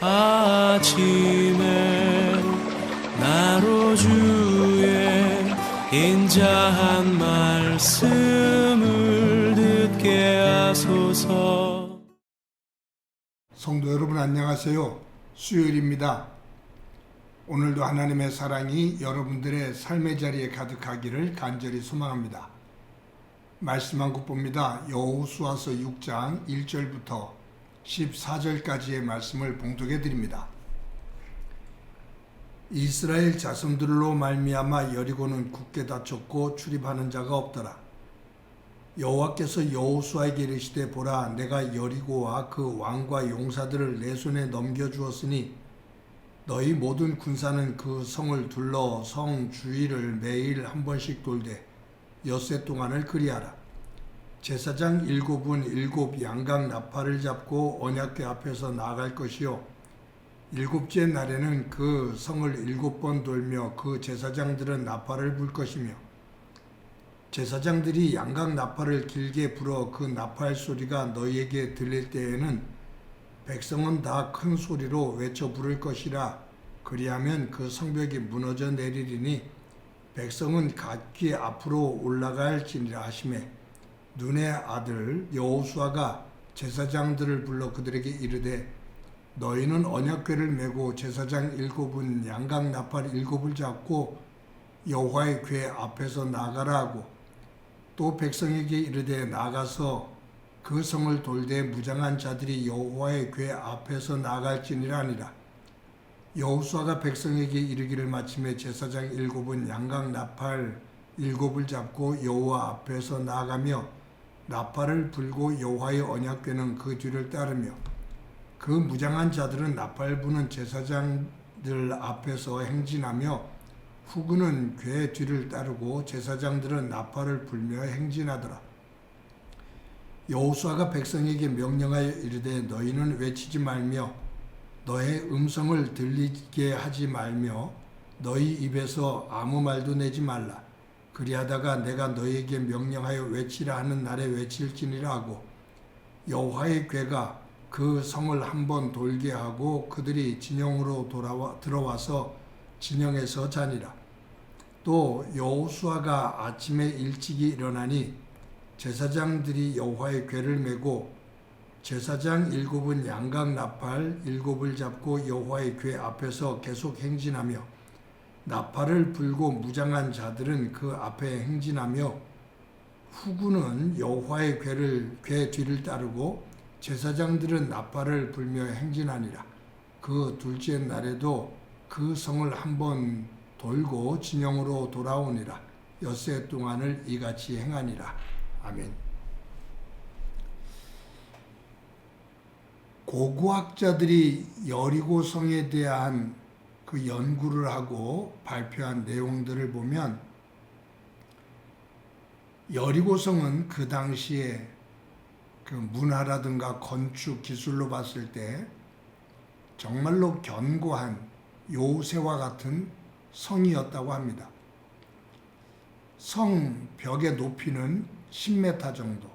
아침에 나로 주의 인자한 말씀을 듣게 하소서. 성도 여러분 안녕하세요. 수요일입니다. 오늘도 하나님의 사랑이 여러분들의 삶의 자리에 가득하기를 간절히 소망합니다. 말씀 한 곳 봅니다. 여호수아서 6장 1절부터 14절까지의 말씀을 봉독해 드립니다. 이스라엘 자손들로 말미암아 여리고는 굳게 닫혔고 출입하는 자가 없더라. 여호와께서 여호수아에게 이르시되 보라, 내가 여리고와 그 왕과 용사들을 내 손에 넘겨주었으니 너희 모든 군사는 그 성을 둘러 성 주위를 매일 한 번씩 돌되 엿새 동안을 그리하라. 제사장 7은 7 양각 나팔을 잡고 언약궤 앞에서 나아갈 것이요, 7째 날에는 그 성을 7번 돌며 그 제사장들은 나팔을 불 것이며, 제사장들이 양각 나팔을 길게 불어 그 나팔 소리가 너희에게 들릴 때에는 백성은 다 큰 소리로 외쳐 부를 것이라. 그리하면 그 성벽이 무너져 내리리니 백성은 각기 앞으로 올라갈지니라 하시매, 눈의 아들 여호수아가 제사장들을 불러 그들에게 이르되 너희는 언약궤를 메고 제사장 7은 양각 나팔 7을 잡고 여호와의 궤 앞에서 나가라 하고, 또 백성에게 이르되 나가서 그 성을 돌되 무장한 자들이 여호와의 궤 앞에서 나갈지니라 하니라. 여호수아가 백성에게 이르기를 마침에 제사장 7은 양각 나팔 7을 잡고 여호와 앞에서 나가며 나팔을 불고 여호와의 언약궤는 그 뒤를 따르며, 그 무장한 자들은 나팔 부는 제사장들 앞에서 행진하며 후군은 궤 뒤를 따르고 제사장들은 나팔을 불며 행진하더라. 여호수아가 백성에게 명령하여 이르되 너희는 외치지 말며 너의 음성을 들리게 하지 말며 너희 입에서 아무 말도 내지 말라. 그리하다가 내가 너희에게 명령하여 외치라 하는 날에 외칠지니라 하고, 여호와의 궤가 그 성을 한번 돌게 하고 그들이 진영으로 들어와서 진영에서 자니라. 또 여호수아가 아침에 일찍이 일어나니 제사장들이 여호와의 궤를 메고 제사장 7은 양각 나팔 7을 잡고 여호와의 궤 앞에서 계속 행진하며 나팔을 불고 무장한 자들은 그 앞에 행진하며 후군은 여호와의 궤 뒤를 따르고 제사장들은 나팔을 불며 행진하니라. 그 둘째 날에도 그 성을 한번 돌고 진영으로 돌아오니라. 엿새 동안을 이같이 행하니라. 아멘. 고고학자들이 여리고 성에 대한 그 연구를 하고 발표한 내용들을 보면, 여리고성은 그 당시에 그 문화라든가 건축 기술로 봤을 때 정말로 견고한 요새와 같은 성이었다고 합니다. 성 벽의 높이는 10m 정도.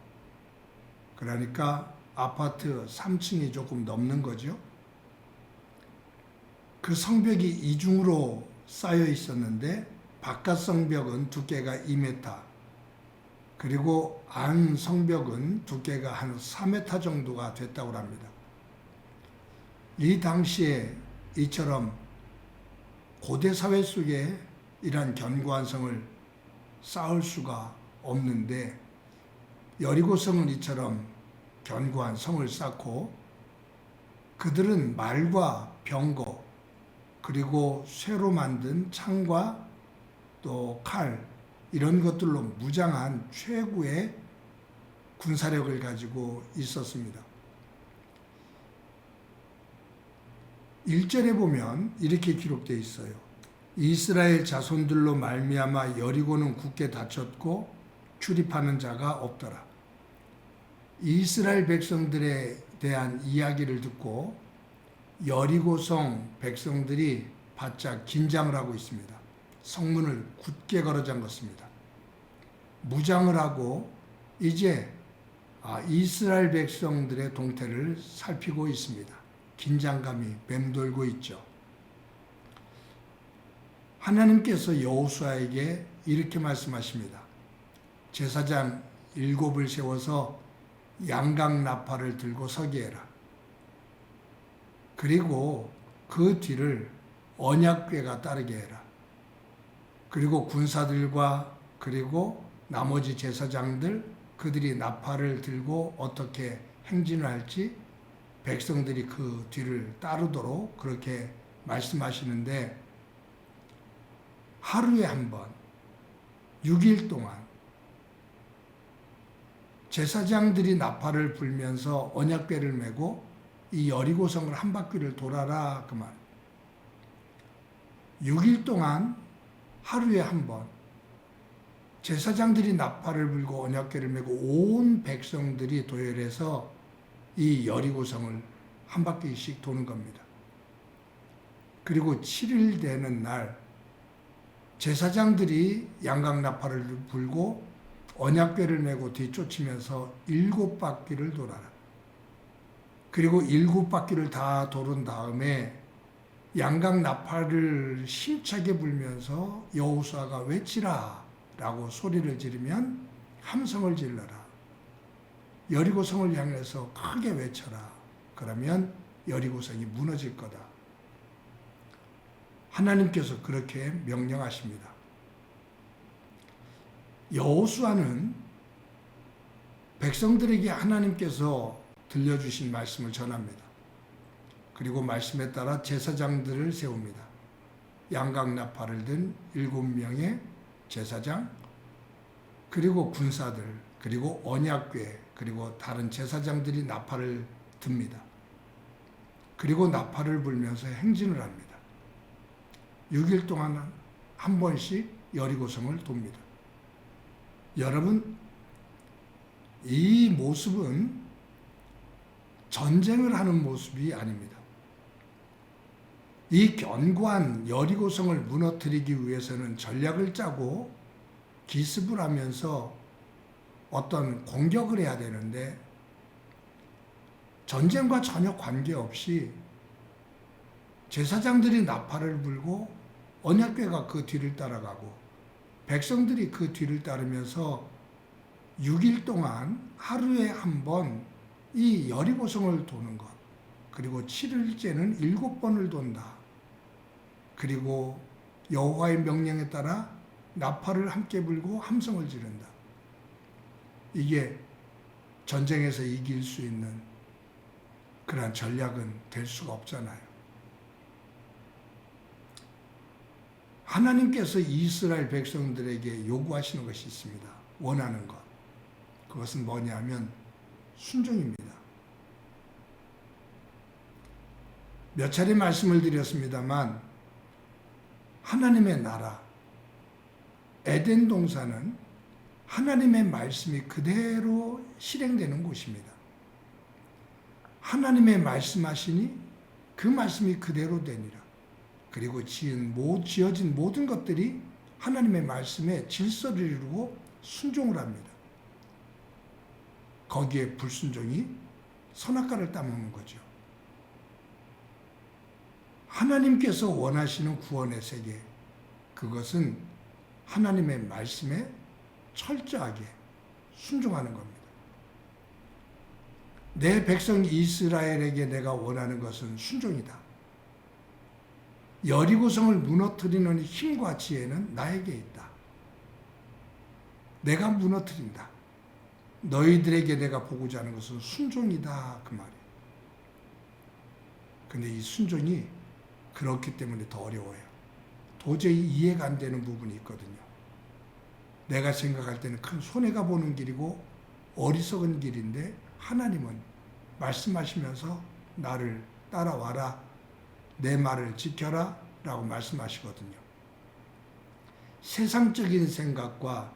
그러니까 아파트 3층이 조금 넘는 거죠. 그 성벽이 이중으로 쌓여 있었는데 바깥 성벽은 두께가 2m, 그리고 안 성벽은 두께가 한 4m 정도가 됐다고 합니다. 이 당시에 이처럼 고대 사회 속에 이러한 견고한 성을 쌓을 수가 없는데, 여리고성은 이처럼 견고한 성을 쌓고 그들은 말과 병거 그리고 쇠로 만든 창과 또 칼, 이런 것들로 무장한 최고의 군사력을 가지고 있었습니다. 1절에 보면 이렇게 기록되어 있어요. 이스라엘 자손들로 말미암아 여리고는 굳게 닫혔고 출입하는 자가 없더라. 이스라엘 백성들에 대한 이야기를 듣고 여리고성 백성들이 바짝 긴장을 하고 있습니다. 성문을 굳게 걸어 잠갔습니다. 무장을 하고 이제 이스라엘 백성들의 동태를 살피고 있습니다. 긴장감이 맴돌고 있죠. 하나님께서 여호수아에게 이렇게 말씀하십니다. 제사장 7을 세워서 양각 나팔을 들고 서게 해라. 그리고 그 뒤를 언약궤가 따르게 해라. 그리고 군사들과 그리고 나머지 제사장들 그들이 나팔을 들고 어떻게 행진을 할지 백성들이 그 뒤를 따르도록 그렇게 말씀하시는데, 하루에 한 번 6일 동안 제사장들이 나팔을 불면서 언약궤를 메고 이 여리고성을 한 바퀴를 돌아라 그 말. 6일 동안 하루에 한 번 제사장들이 나팔을 불고 언약궤를 메고 온 백성들이 도열해서 이 여리고성을 한 바퀴씩 도는 겁니다. 그리고 7일 되는 날 제사장들이 양각 나팔을 불고 언약궤를 메고 뒤쫓으면서 7바퀴를 돌아라. 그리고 7바퀴를 다 도른 다음에 양각 나팔을 힘차게 불면서 여호수아가 외치라 라고 소리를 지르면 함성을 질러라. 여리고성을 향해서 크게 외쳐라. 그러면 여리고성이 무너질 거다. 하나님께서 그렇게 명령하십니다. 여호수아는 백성들에게 하나님께서 들려주신 말씀을 전합니다. 그리고 말씀에 따라 제사장들을 세웁니다. 양각 나팔을 든 7명의 제사장, 그리고 군사들, 그리고 언약궤, 그리고 다른 제사장들이 나팔을 듭니다. 그리고 나팔을 불면서 행진을 합니다. 6일 동안 한 번씩 여리고성을 돕니다. 여러분, 이 모습은 전쟁을 하는 모습이 아닙니다. 이 견고한 여리고성을 무너뜨리기 위해서는 전략을 짜고 기습을 하면서 어떤 공격을 해야 되는데, 전쟁과 전혀 관계없이 제사장들이 나팔을 불고 언약궤가 그 뒤를 따라가고 백성들이 그 뒤를 따르면서 6일 동안 하루에 한 번 이 여리고성을 도는 것, 그리고 7일째는 7번을 돈다. 그리고 여호와의 명령에 따라 나팔을 함께 불고 함성을 지른다. 이게 전쟁에서 이길 수 있는 그러한 전략은 될 수가 없잖아요. 하나님께서 이스라엘 백성들에게 요구하시는 것이 있습니다. 원하는 것. 그것은 뭐냐면 순종입니다. 몇 차례 말씀을 드렸습니다만 하나님의 나라, 에덴 동산은 하나님의 말씀이 그대로 실행되는 곳입니다. 하나님의 말씀하시니 그 말씀이 그대로 되니라. 그리고 지어진 모든 것들이 하나님의 말씀에 질서를 이루고 순종을 합니다. 거기에 불순종이 선악과를 따먹는 거죠. 하나님께서 원하시는 구원의 세계, 그것은 하나님의 말씀에 철저하게 순종하는 겁니다. 내 백성 이스라엘에게 내가 원하는 것은 순종이다. 여리고성을 무너뜨리는 힘과 지혜는 나에게 있다. 내가 무너뜨린다. 너희들에게 내가 보고자 하는 것은 순종이다. 그 말이에요. 근데 이 순종이 그렇기 때문에 더 어려워요. 도저히 이해가 안 되는 부분이 있거든요. 내가 생각할 때는 큰 손해가 보는 길이고 어리석은 길인데, 하나님은 말씀하시면서 나를 따라와라, 내 말을 지켜라 라고 말씀하시거든요. 세상적인 생각과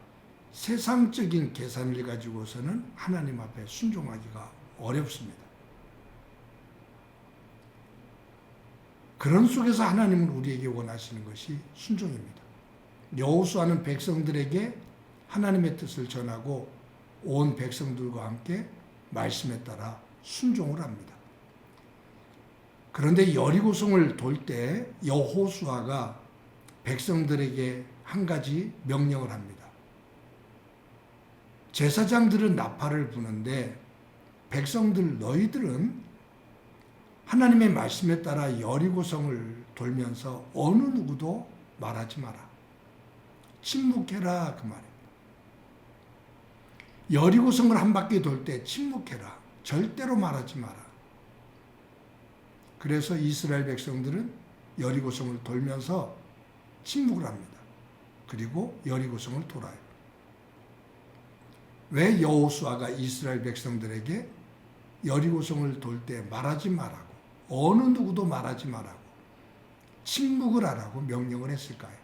세상적인 계산을 가지고서는 하나님 앞에 순종하기가 어렵습니다. 그런 속에서 하나님은 우리에게 원하시는 것이 순종입니다. 여호수아는 백성들에게 하나님의 뜻을 전하고 온 백성들과 함께 말씀에 따라 순종을 합니다. 그런데 여리고성을 돌 때 여호수아가 백성들에게 한 가지 명령을 합니다. 제사장들은 나팔을 부는데 백성들 너희들은 하나님의 말씀에 따라 여리고성을 돌면서 어느 누구도 말하지 마라. 침묵해라 그 말입니다. 여리고성을 한 바퀴 돌 때 침묵해라. 절대로 말하지 마라. 그래서 이스라엘 백성들은 여리고성을 돌면서 침묵을 합니다. 그리고 여리고성을 돌아요. 왜 여호수아가 이스라엘 백성들에게 여리고성을 돌 때 말하지 말라고, 어느 누구도 말하지 말라고, 침묵을 하라고 명령을 했을까요?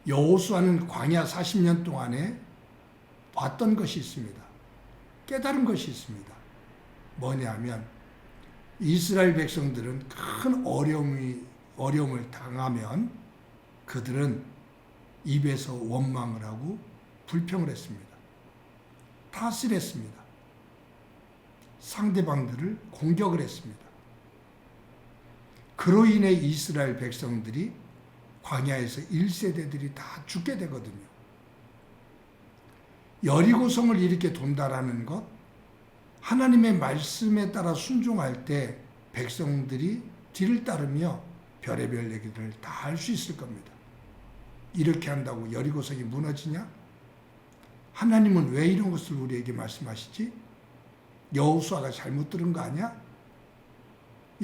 여호수아는 광야 40년 동안에 봤던 것이 있습니다. 깨달은 것이 있습니다. 뭐냐면 이스라엘 백성들은 큰 어려움을 당하면 그들은 입에서 원망을 하고 불평을 했습니다. 탓을 했습니다. 상대방들을 공격을 했습니다. 그로 인해 이스라엘 백성들이 광야에서 1세대들이 다 죽게 되거든요. 여리고성을 이렇게 돈다라는 것, 하나님의 말씀에 따라 순종할 때 백성들이 뒤를 따르며 별의별 얘기를 다 할 수 있을 겁니다. 이렇게 한다고 여리고성이 무너지냐? 하나님은 왜 이런 것을 우리에게 말씀하시지? 여호수아가 잘못 들은 거 아니야?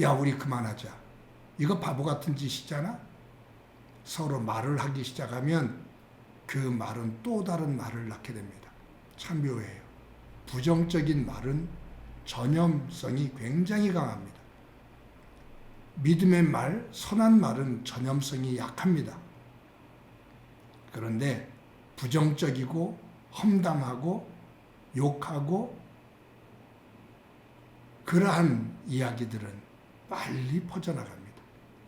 야, 우리 그만하자. 이거 바보 같은 짓이잖아? 서로 말을 하기 시작하면 그 말은 또 다른 말을 낳게 됩니다. 참 묘해요. 부정적인 말은 전염성이 굉장히 강합니다. 믿음의 말, 선한 말은 전염성이 약합니다. 그런데 부정적이고 험담하고 욕하고 그러한 이야기들은 빨리 퍼져나갑니다.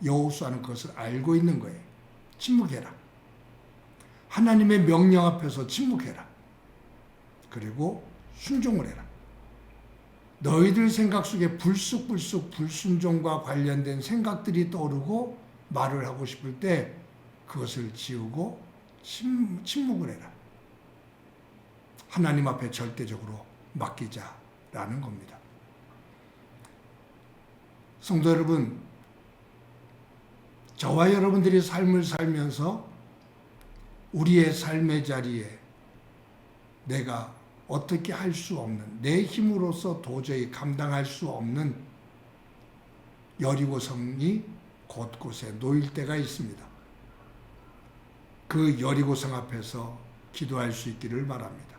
여호수아는 그것을 알고 있는 거예요. 침묵해라. 하나님의 명령 앞에서 침묵해라. 그리고 순종을 해라. 너희들 생각 속에 불쑥불쑥 불순종과 관련된 생각들이 떠오르고 말을 하고 싶을 때 그것을 지우고 침묵을 해라. 하나님 앞에 절대적으로 맡기자라는 겁니다. 성도 여러분, 저와 여러분들이 삶을 살면서 우리의 삶의 자리에 내가 어떻게 할 수 없는, 내 힘으로서 도저히 감당할 수 없는 여리고성이 곳곳에 놓일 때가 있습니다. 그 여리고성 앞에서 기도할 수 있기를 바랍니다.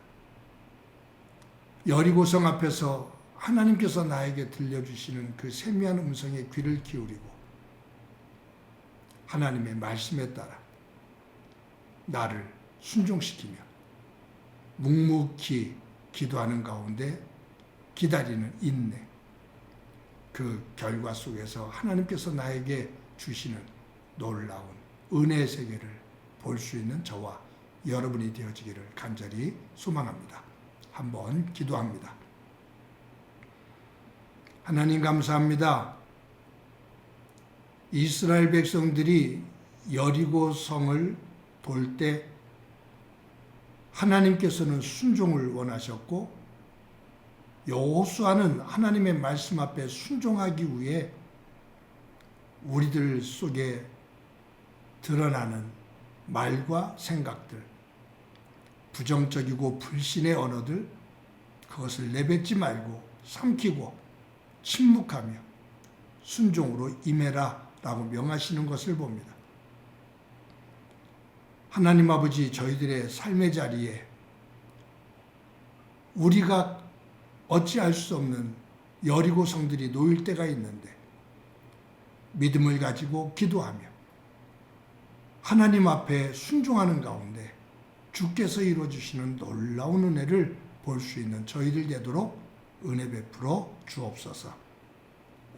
여리고성 앞에서 하나님께서 나에게 들려주시는 그 세미한 음성에 귀를 기울이고 하나님의 말씀에 따라 나를 순종시키며 묵묵히 기도하는 가운데 기다리는 인내, 그 결과 속에서 하나님께서 나에게 주시는 놀라운 은혜의 세계를 볼 수 있는 저와 여러분이 되어지기를 간절히 소망합니다. 한번 기도합니다. 하나님 감사합니다. 이스라엘 백성들이 여리고성을 돌 때 하나님께서는 순종을 원하셨고 여호수아는 하나님의 말씀 앞에 순종하기 위해 우리들 속에 드러나는 말과 생각들, 부정적이고 불신의 언어들, 그것을 내뱉지 말고 삼키고 침묵하며 순종으로 임해라 라고 명하시는 것을 봅니다. 하나님 아버지, 저희들의 삶의 자리에 우리가 어찌할 수 없는 여리고성들이 놓일 때가 있는데 믿음을 가지고 기도하며 하나님 앞에 순종하는 가운데 주께서 이루어주시는 놀라운 은혜를 볼 수 있는 저희들 되도록 은혜 베풀어 주옵소서.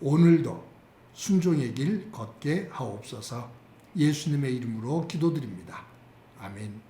오늘도 순종의 길 걷게 하옵소서. 예수님의 이름으로 기도드립니다. 아멘.